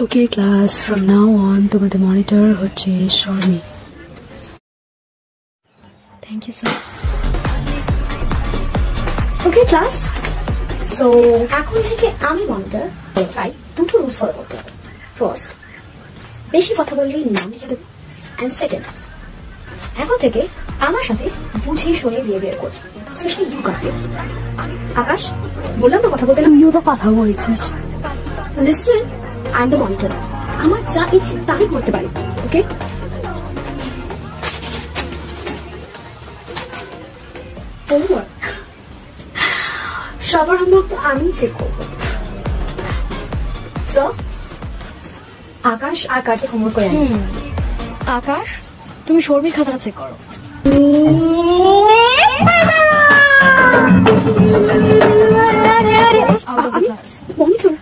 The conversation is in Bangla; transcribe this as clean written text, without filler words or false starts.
Okay class, from now on তোমাদের মনিটর হচ্ছে Sharmi. Thank you sir. Okay class, so এখন থেকে আমি মনিটর, তাই দুটো রুলস ফলো করতে হবে। ফার্স্ট, বেশি কথা বললেই নাম লিখে দেবো। অ্যান্ড সেকেন্ড, এখন থেকে আমার সাথে বুঝে শুনে বিহেভিয়ার করবে, স্পেশালি ইউ গার্ড। আকাশ, বললাম তো কথা বলতে, তুইও তো কথা বলছিস। Listen, I am the monitor, আমার যা ইচ্ছে তাই করতে পারি। ওকে, সবার হোমওয়ার্ক তো আমি চেক করবো। সো আকাশ আর কার্তিক হোমওয়ার্ক করে আনি। আকাশ, তুমি শর্মির খাতাটা চেক করো। মনিটর